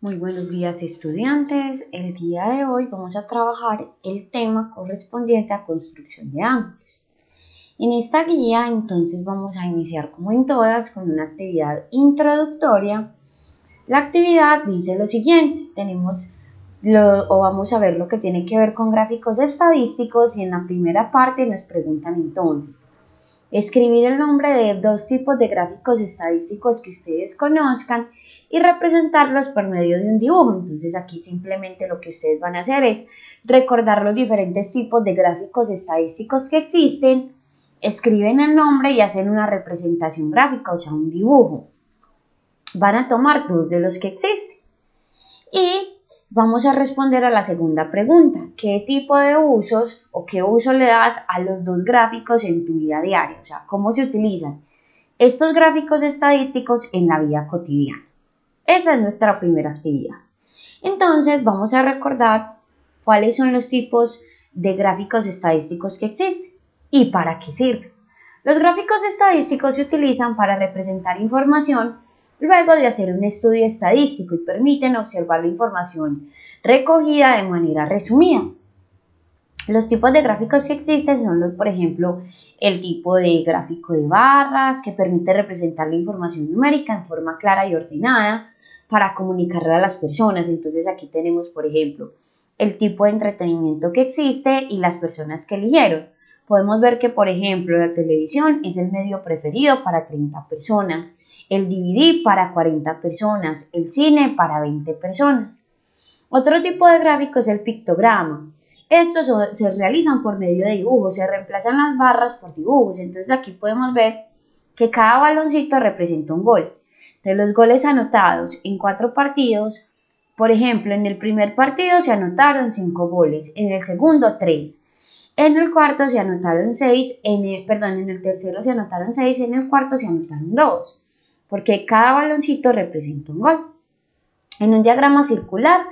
Muy buenos días, estudiantes. El día de hoy vamos a trabajar el tema correspondiente a construcción de ángulos. En esta guía entonces vamos a iniciar como en todas con una actividad introductoria. La actividad dice lo siguiente: vamos a ver lo que tiene que ver con gráficos estadísticos, y en la primera parte nos preguntan entonces escribir el nombre de dos tipos de gráficos estadísticos que ustedes conozcan y representarlos por medio de un dibujo. Entonces aquí simplemente lo que ustedes van a hacer es recordar los diferentes tipos de gráficos estadísticos que existen, escriben el nombre y hacen una representación gráfica, o sea, un dibujo. Van a tomar dos de los que existen y vamos a responder a la segunda pregunta: ¿qué tipo de usos o qué uso le das a los dos gráficos en tu vida diaria? O sea, ¿cómo se utilizan estos gráficos estadísticos en la vida cotidiana? Esa es nuestra primera actividad. Entonces, vamos a recordar cuáles son los tipos de gráficos estadísticos que existen y para qué sirven. Los gráficos estadísticos se utilizan para representar información luego de hacer un estudio estadístico y permiten observar la información recogida de manera resumida. Los tipos de gráficos que existen son por ejemplo, el tipo de gráfico de barras, que permite representar la información numérica en forma clara y ordenada para comunicarla a las personas. Entonces aquí tenemos, por ejemplo, el tipo de entretenimiento que existe y las personas que eligieron. Podemos ver que, por ejemplo, la televisión es el medio preferido para 30 personas, el DVD para 40 personas, el cine para 20 personas. Otro tipo de gráfico es el pictograma. Estos se realizan por medio de dibujos, se reemplazan las barras por dibujos. Entonces aquí podemos ver que cada baloncito representa un gol. De los goles anotados en 4 partidos, por ejemplo, en el primer partido se anotaron 5 goles, en el segundo 3, en el cuarto se anotaron 6, en el tercero se anotaron 6, en el cuarto se anotaron 2, porque cada baloncito representa un gol. En un diagrama circular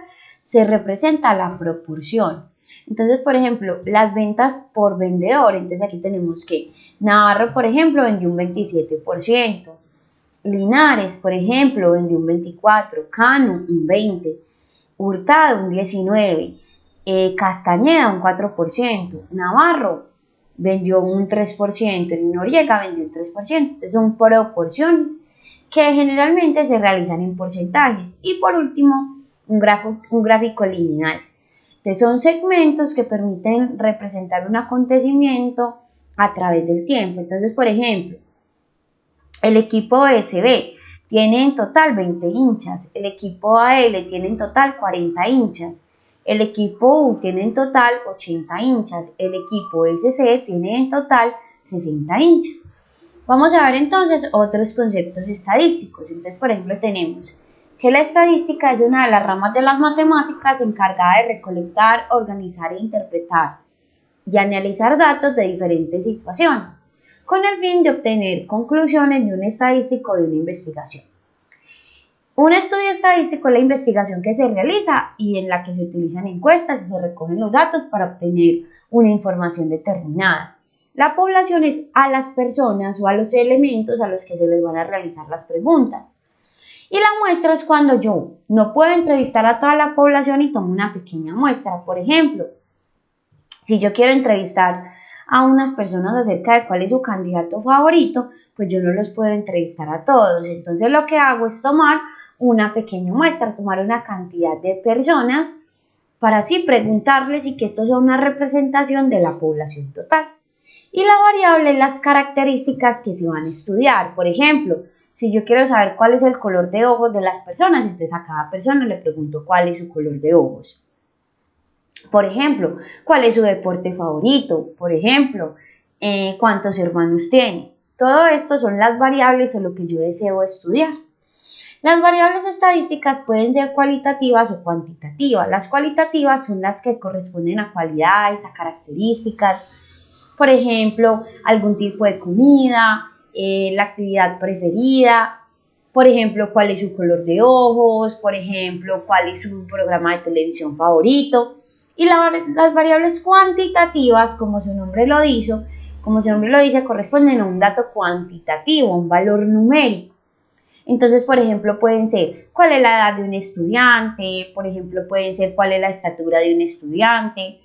se representa la proporción. Entonces, por ejemplo, las ventas por vendedor. Entonces aquí tenemos que Navarro, por ejemplo, vendió un 27%. Linares, por ejemplo, vendió un 24%. Cano, un 20%. Hurtado, un 19%. Castañeda, un 4%. Navarro vendió un 3%. Y Noriega vendió un 3%. Entonces son proporciones que generalmente se realizan en porcentajes. Y por último, un gráfico lineal. Entonces son segmentos que permiten representar un acontecimiento a través del tiempo. Entonces, por ejemplo, el equipo SB tiene en total 20 hinchas, el equipo AL tiene en total 40 hinchas, el equipo U tiene en total 80 hinchas, el equipo SC tiene en total 60 hinchas. Vamos a ver entonces otros conceptos estadísticos. Entonces, por ejemplo, tenemos que la estadística es una de las ramas de las matemáticas encargada de recolectar, organizar e interpretar y analizar datos de diferentes situaciones, con el fin de obtener conclusiones de un estadístico o de una investigación. Un estudio estadístico es la investigación que se realiza y en la que se utilizan encuestas y se recogen los datos para obtener una información determinada. La población es a las personas o a los elementos a los que se les van a realizar las preguntas. Y la muestra es cuando yo no puedo entrevistar a toda la población y tomo una pequeña muestra. Por ejemplo, si yo quiero entrevistar a unas personas acerca de cuál es su candidato favorito, pues yo no los puedo entrevistar a todos. Entonces lo que hago es tomar una pequeña muestra, tomar una cantidad de personas para así preguntarles y que esto sea una representación de la población total. Y la variable es las características que se van a estudiar. Por ejemplo, si yo quiero saber cuál es el color de ojos de las personas, entonces a cada persona le pregunto cuál es su color de ojos. Por ejemplo, ¿cuál es su deporte favorito? Por ejemplo, ¿cuántos hermanos tiene? Todo esto son las variables o lo que yo deseo estudiar. Las variables estadísticas pueden ser cualitativas o cuantitativas. Las cualitativas son las que corresponden a cualidades, a características. Por ejemplo, algún tipo de comida, la actividad preferida, por ejemplo, cuál es su color de ojos, por ejemplo, cuál es su programa de televisión favorito. Y las variables cuantitativas, como su nombre lo dice, corresponden a un dato cuantitativo, un valor numérico. Entonces, por ejemplo, pueden ser cuál es la edad de un estudiante, por ejemplo, pueden ser cuál es la estatura de un estudiante,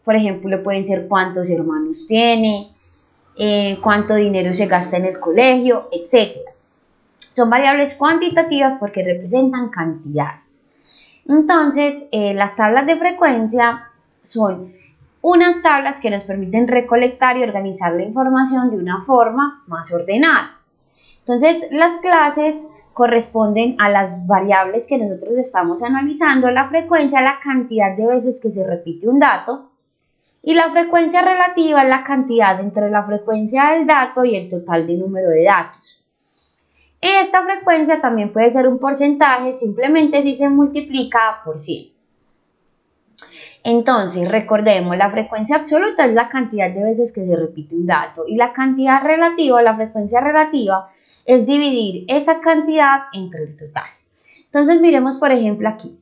por ejemplo, pueden ser cuántos hermanos tiene, cuánto dinero se gasta en el colegio, etc. Son variables cuantitativas porque representan cantidades. Entonces, las tablas de frecuencia son unas tablas que nos permiten recolectar y organizar la información de una forma más ordenada. Entonces, las clases corresponden a las variables que nosotros estamos analizando, la frecuencia, la cantidad de veces que se repite un dato, y la frecuencia relativa es la cantidad entre la frecuencia del dato y el total de número de datos. Esta frecuencia también puede ser un porcentaje simplemente si se multiplica por 100. Entonces, recordemos, la frecuencia absoluta es la cantidad de veces que se repite un dato y la cantidad relativa, la frecuencia relativa, es dividir esa cantidad entre el total. Entonces, miremos por ejemplo aquí,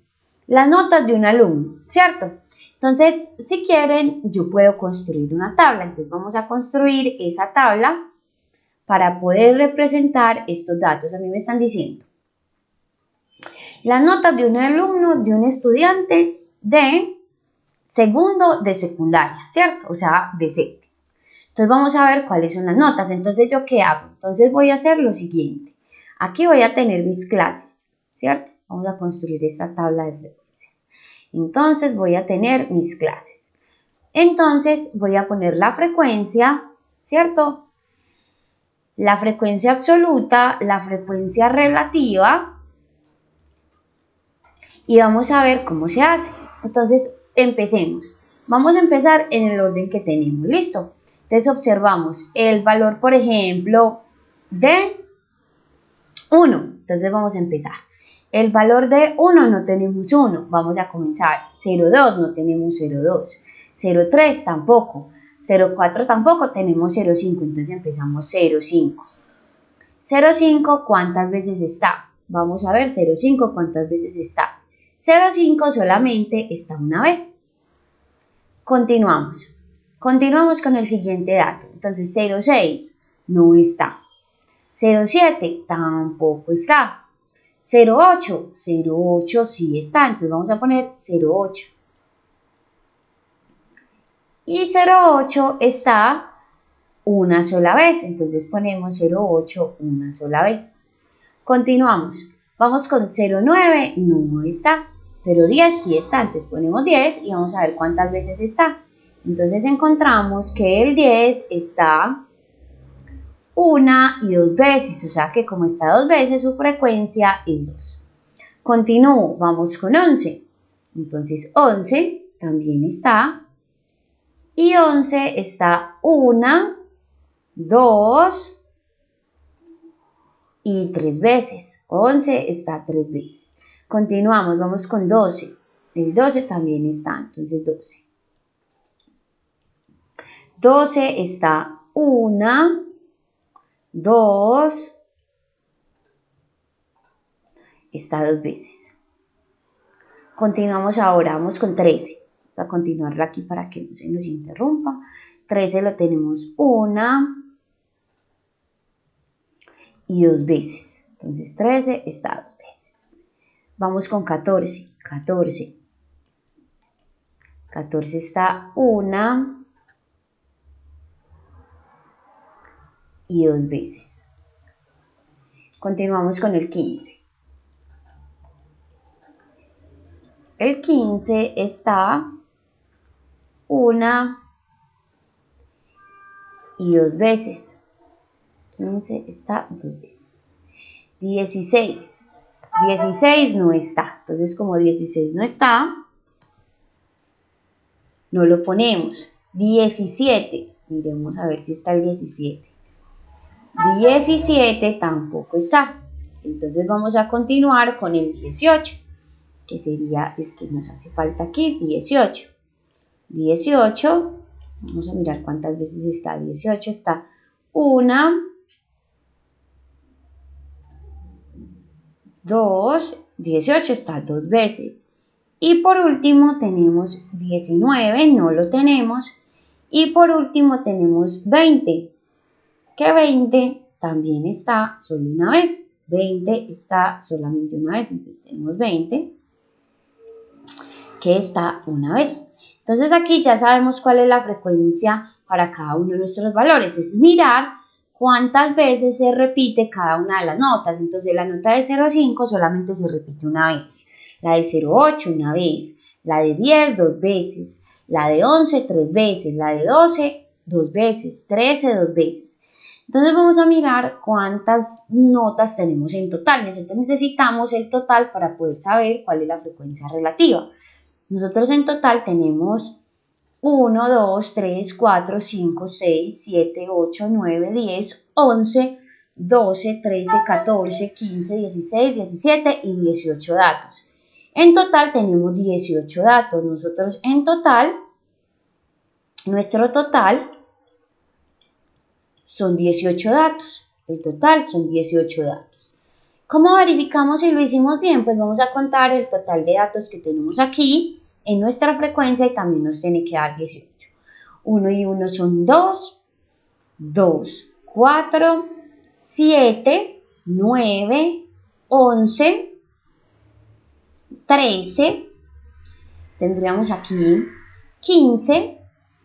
las notas de un alumno, ¿cierto? Entonces, si quieren, yo puedo construir una tabla. Entonces, vamos a construir esa tabla para poder representar estos datos. A mí me están diciendo las notas de un alumno, de un estudiante de segundo de secundaria, ¿cierto? O sea, de séptimo. Entonces vamos a ver cuáles son las notas. Entonces, ¿yo qué hago? Entonces voy a hacer lo siguiente. Aquí voy a tener mis clases, ¿cierto? Vamos a construir esta tabla de frecuencias. Entonces voy a tener mis clases. Entonces voy a poner la frecuencia, ¿cierto? La frecuencia absoluta, la frecuencia relativa y vamos a ver cómo se hace. Entonces, empecemos. Vamos a empezar en el orden que tenemos, ¿listo? Entonces, observamos el valor, por ejemplo, de 1. Entonces, vamos a empezar. El valor de 1 no tenemos 1. Vamos a comenzar. 0,2 no tenemos 0,2. 0,3 tampoco. 0,4 tampoco tenemos 0,5. Entonces, empezamos 0,5. 0,5, ¿cuántas veces está? Vamos a ver 0,5 cuántas veces está. 0,5 solamente está una vez. Continuamos. Continuamos con el siguiente dato. Entonces 0,6 no está. 0,7 tampoco está. 0,8, 0,8 sí está. Entonces vamos a poner 0,8. Y 0,8 está una sola vez. Entonces ponemos 0,8 una sola vez. Continuamos. Vamos con 0,9, no está. Pero 10 sí está, entonces ponemos 10 y vamos a ver cuántas veces está. Entonces encontramos que el 10 está una y dos veces, o sea que como está dos veces su frecuencia es 2. Continúo, vamos con 11. Entonces 11 también está y 11 está una, 2 y 3 veces. 11 está 3 veces. Continuamos, vamos con 12. El 12 también está, entonces 12. 12 está una, 2, está 2 veces. Continuamos ahora, vamos con 13. Vamos a continuar aquí para que no se nos interrumpa. 13 lo tenemos una y 2 veces. Entonces 13 está 2 veces. Vamos con 14. 14. 14 está una y 2 veces. Continuamos con el 15. El 15 está una y 2 veces. 15 está 2 veces. 16. 16 no está. Entonces, como 16 no está, no lo ponemos. 17. Miremos a ver si está el 17. 17 tampoco está. Entonces vamos a continuar con el 18, que sería el que nos hace falta aquí, 18. 18, vamos a mirar cuántas veces está. 18 está una, 2, 18 está 2 veces. Y por último tenemos 19, no lo tenemos. Y por último tenemos 20, que 20 también está solo una vez. 20 está solamente una vez, entonces tenemos 20 que está una vez. Entonces aquí ya sabemos cuál es la frecuencia para cada uno de nuestros valores. Es mirar cuántas veces se repite cada una de las notas. Entonces la nota de 0,5 solamente se repite una vez. La de 0,8 una vez. La de 10 dos veces. La de 11 tres veces. La de 12 dos veces. 13 dos veces. Entonces vamos a mirar cuántas notas tenemos en total. Nosotros necesitamos el total para poder saber cuál es la frecuencia relativa. Nosotros en total tenemos 1, 2, 3, 4, 5, 6, 7, 8, 9, 10, 11, 12, 13, 14, 15, 16, 17 y 18 datos. En total tenemos 18 datos. Nosotros en total, nuestro total son 18 datos. El total son 18 datos. ¿Cómo verificamos si lo hicimos bien? Pues vamos a contar el total de datos que tenemos aquí en nuestra frecuencia y también nos tiene que dar 18. 1 y 1 son 2, 2, 4, 7, 9, 11, 13, tendríamos aquí 15,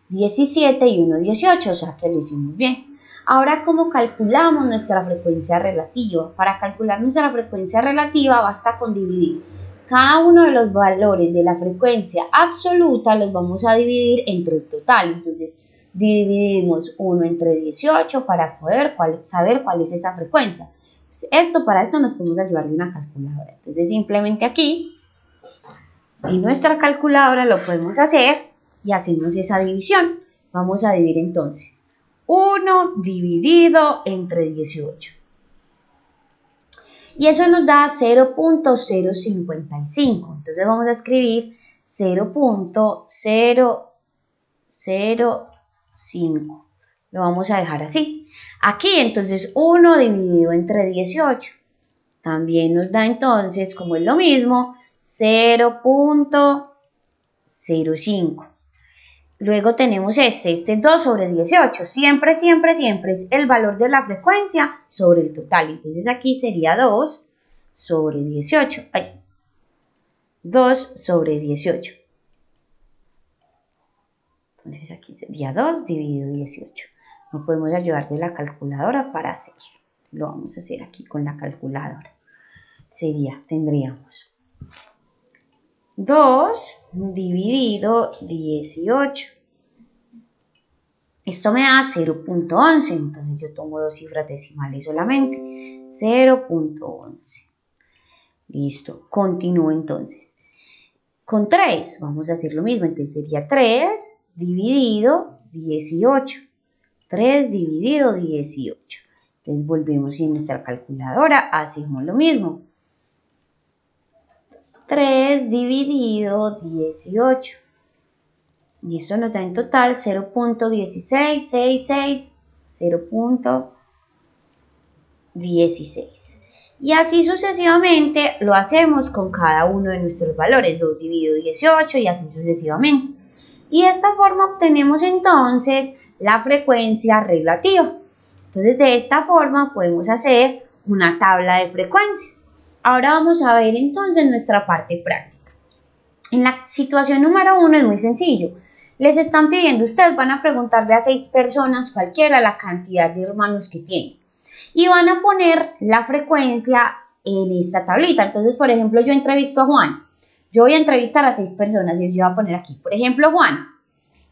17 y 1, 18, o sea que lo hicimos bien. Ahora, ¿cómo calculamos nuestra frecuencia relativa? Para calcular nuestra frecuencia relativa basta con dividir cada uno de los valores de la frecuencia absoluta, los vamos a dividir entre el total. Entonces, dividimos 1 entre 18 para poder saber cuál es esa frecuencia. Para eso nos podemos ayudar de una calculadora. Entonces, simplemente aquí, en nuestra calculadora lo podemos hacer y hacemos esa división. Vamos a dividir entonces 1 dividido entre 18. Y eso nos da 0.055. Entonces vamos a escribir 0.005. Lo vamos a dejar así. Aquí entonces 1 dividido entre 18. También nos da entonces, como es lo mismo, 0.05. Luego tenemos este es 2 sobre 18. Siempre, siempre, siempre es el valor de la frecuencia sobre el total. Entonces aquí sería 2 sobre 18. 2 sobre 18. Entonces aquí sería 2 dividido 18. No podemos ayudar de la calculadora para hacerlo. Lo vamos a hacer aquí con la calculadora. Tendríamos 2 dividido 18. Esto me da 0.11, entonces yo tomo dos cifras decimales solamente. 0.11. Listo, continúo entonces. Con 3 vamos a hacer lo mismo, entonces sería 3 dividido 18. 3 dividido 18. Entonces volvemos y en nuestra calculadora hacemos lo mismo. 3 dividido 18. Y esto nos da en total 0.1666, 0.16. Y así sucesivamente lo hacemos con cada uno de nuestros valores, 2 dividido 18 y así sucesivamente. Y de esta forma obtenemos entonces la frecuencia relativa. Entonces de esta forma podemos hacer una tabla de frecuencias. Ahora vamos a ver entonces nuestra parte práctica. En la situación número 1 es muy sencillo. Les están pidiendo, ustedes van a preguntarle a 6 personas cualquiera la cantidad de hermanos que tienen. Y van a poner la frecuencia en esta tablita. Entonces, por ejemplo, yo entrevisto a Juan. Yo voy a entrevistar a 6 personas y yo voy a poner aquí, por ejemplo, Juan.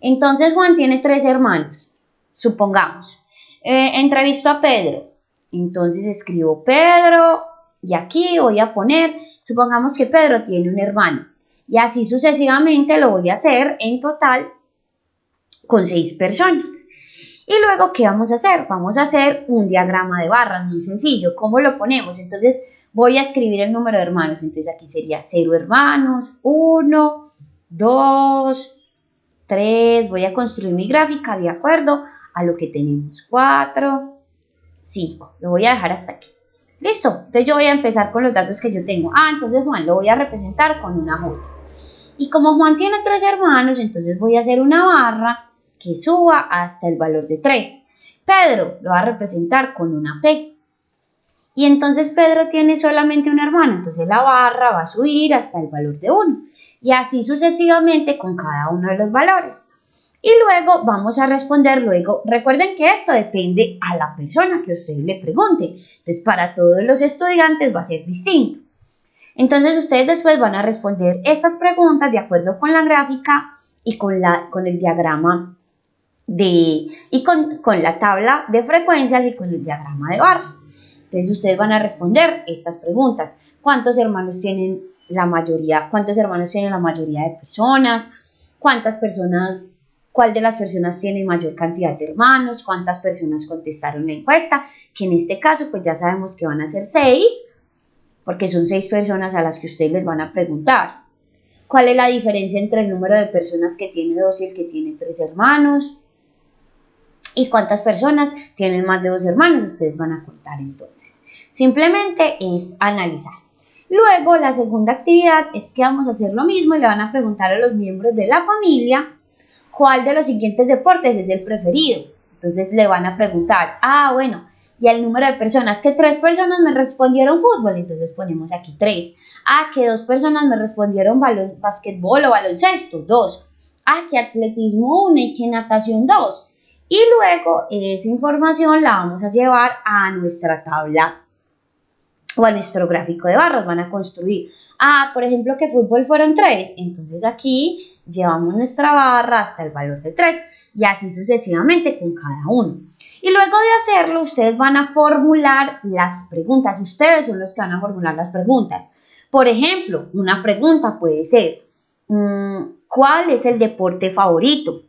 Entonces, Juan tiene 3 hermanos, supongamos. Entrevisto a Pedro. Entonces, escribo Pedro y aquí voy a poner, supongamos que Pedro tiene un hermano. Y así sucesivamente lo voy a hacer en total con 6 personas. Y luego, ¿qué vamos a hacer? Vamos a hacer un diagrama de barras, muy sencillo. ¿Cómo lo ponemos? Entonces, voy a escribir el número de hermanos. Entonces, aquí sería 0 hermanos, 1, 2, 3. Voy a construir mi gráfica de acuerdo a lo que tenemos. 4, 5. Lo voy a dejar hasta aquí. Listo. Entonces, yo voy a empezar con los datos que yo tengo. Entonces, Juan lo voy a representar con una J. Y como Juan tiene 3 hermanos, entonces voy a hacer una barra que suba hasta el valor de 3. Pedro lo va a representar con una P. Y entonces Pedro tiene solamente un hermano, entonces la barra va a subir hasta el valor de 1. Y así sucesivamente con cada uno de los valores. Y luego vamos a responder luego. Recuerden que esto depende a la persona que usted le pregunte. Entonces para todos los estudiantes va a ser distinto. Entonces ustedes después van a responder estas preguntas de acuerdo con la gráfica y con el diagrama con la tabla de frecuencias y con el diagrama de barras. Entonces ustedes van a responder estas preguntas. ¿Cuántos hermanos tienen la mayoría? ¿Cuántos hermanos tienen la mayoría de personas? ¿Cuál de las personas tiene mayor cantidad de hermanos? ¿Cuántas personas contestaron la encuesta? Que en este caso pues ya sabemos que van a ser 6, porque son 6 personas a las que ustedes les van a preguntar. ¿Cuál es la diferencia entre el número de personas que tiene 2 y el que tiene 3 hermanos? ¿Y cuántas personas tienen más de 2 hermanos? Ustedes van a contar entonces. Simplemente es analizar. Luego, la segunda actividad es que vamos a hacer lo mismo y le van a preguntar a los miembros de la familia cuál de los siguientes deportes es el preferido. Entonces le van a preguntar, bueno, y el número de personas, que 3 personas me respondieron fútbol, entonces ponemos aquí 3. Que 2 personas me respondieron basquetbol o baloncesto, 2. Que atletismo 1 y que natación 2. Y luego esa información la vamos a llevar a nuestra tabla o a nuestro gráfico de barras. Van a construir, por ejemplo, que fútbol fueron 3. Entonces aquí llevamos nuestra barra hasta el valor de 3 y así sucesivamente con cada uno. Y luego de hacerlo, ustedes van a formular las preguntas. Ustedes son los que van a formular las preguntas. Por ejemplo, una pregunta puede ser, ¿cuál es el deporte favorito?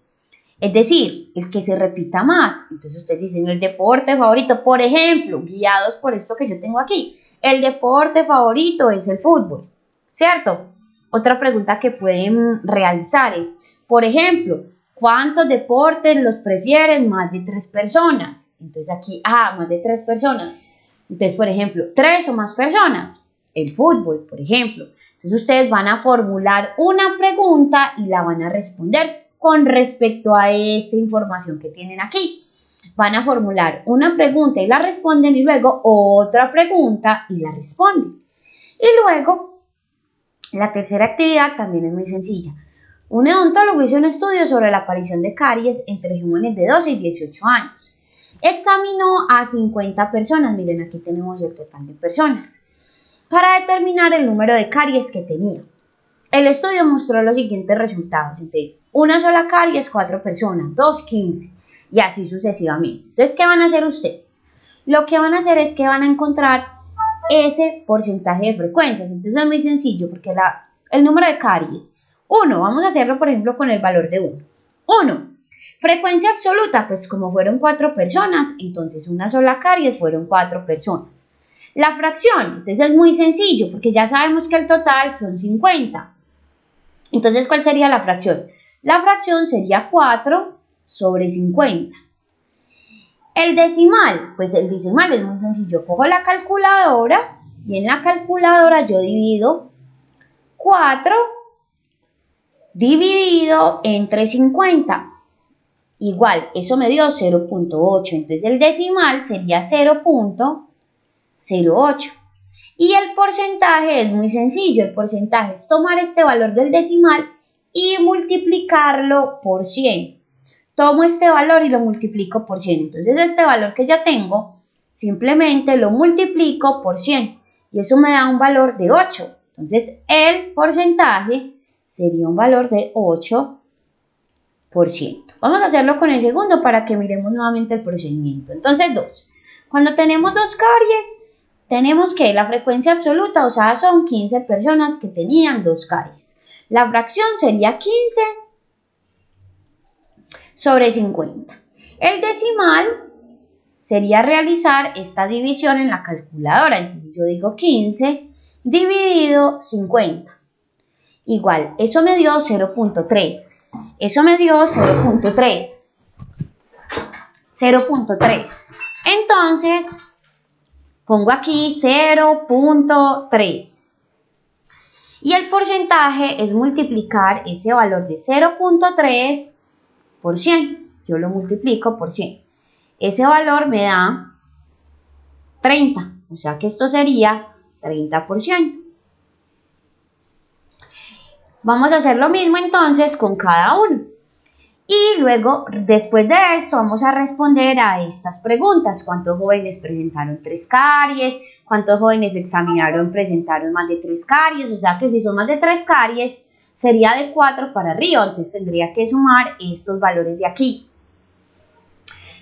Es decir, el que se repita más. Entonces ustedes dicen el deporte favorito, por ejemplo, guiados por esto que yo tengo aquí. El deporte favorito es el fútbol, ¿cierto? Otra pregunta que pueden realizar es, por ejemplo, ¿cuántos deportes los prefieren más de 3 personas? Entonces aquí, más de 3 personas. Entonces, por ejemplo, 3 o más personas. El fútbol, por ejemplo. Entonces ustedes van a formular una pregunta y la van a responder con respecto a esta información que tienen aquí. Van a formular una pregunta y la responden y luego otra pregunta y la responden. Y luego, la tercera actividad también es muy sencilla. Un odontólogo hizo un estudio sobre la aparición de caries entre jóvenes de 12 y 18 años. Examinó a 50 personas, miren aquí tenemos el total de personas, para determinar el número de caries que tenía. El estudio mostró los siguientes resultados. Entonces, una sola caries, 4 personas, 2, 15 y así sucesivamente. Entonces, ¿qué van a hacer ustedes? Lo que van a hacer es que van a encontrar ese porcentaje de frecuencias. Entonces, es muy sencillo porque el número de caries, 1, vamos a hacerlo por ejemplo con el valor de 1. 1, frecuencia absoluta, pues como fueron 4 personas, entonces una sola caries fueron 4 personas. La fracción, entonces es muy sencillo porque ya sabemos que el total son 50. Entonces, ¿cuál sería la fracción? La fracción sería 4 sobre 50. El decimal, pues el decimal es muy sencillo. Cojo la calculadora y en la calculadora yo divido 4 dividido entre 50. Igual, eso me dio 0.8. Entonces, el decimal sería 0.08. Y el porcentaje es muy sencillo. El porcentaje es tomar este valor del decimal y multiplicarlo por 100. Tomo este valor y lo multiplico por 100. Entonces, este valor que ya tengo, simplemente lo multiplico por 100. Y eso me da un valor de 8. Entonces, el porcentaje sería un valor de 8%. Vamos a hacerlo con el segundo para que miremos nuevamente el procedimiento. Entonces, 2. Cuando tenemos 2 caries, tenemos que la frecuencia absoluta, o sea, son 15 personas que tenían 2 caries. La fracción sería 15 sobre 50. El decimal sería realizar esta división en la calculadora. Entonces yo digo 15 dividido 50. Igual, eso me dio 0.3. Eso me dio 0.3. 0.3. Entonces, pongo aquí 0.3. Y el porcentaje es multiplicar ese valor de 0.3 por 100. Yo lo multiplico por 100. Ese valor me da 30. o sea que esto sería 30%. Vamos a hacer lo mismo entonces con cada uno. Y luego, después de esto, vamos a responder a estas preguntas. ¿Cuántos jóvenes presentaron 3 caries? ¿Cuántos jóvenes presentaron más de 3 caries? O sea que si son más de 3 caries, sería de 4 para arriba. Entonces tendría que sumar estos valores de aquí.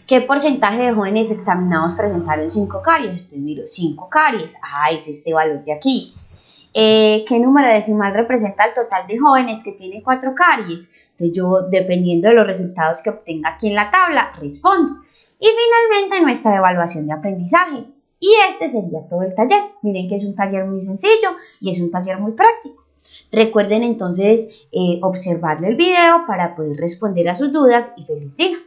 ¿Qué porcentaje de jóvenes examinados presentaron 5 caries? Entonces miro 5 caries. Es este valor de aquí. ¿Qué número decimal representa el total de jóvenes que tiene 4 caries? Entonces yo, dependiendo de los resultados que obtenga aquí en la tabla, respondo. Y finalmente nuestra evaluación de aprendizaje. Y este sería todo el taller. Miren que es un taller muy sencillo y es un taller muy práctico. Recuerden entonces observarle el video para poder responder a sus dudas y feliz día.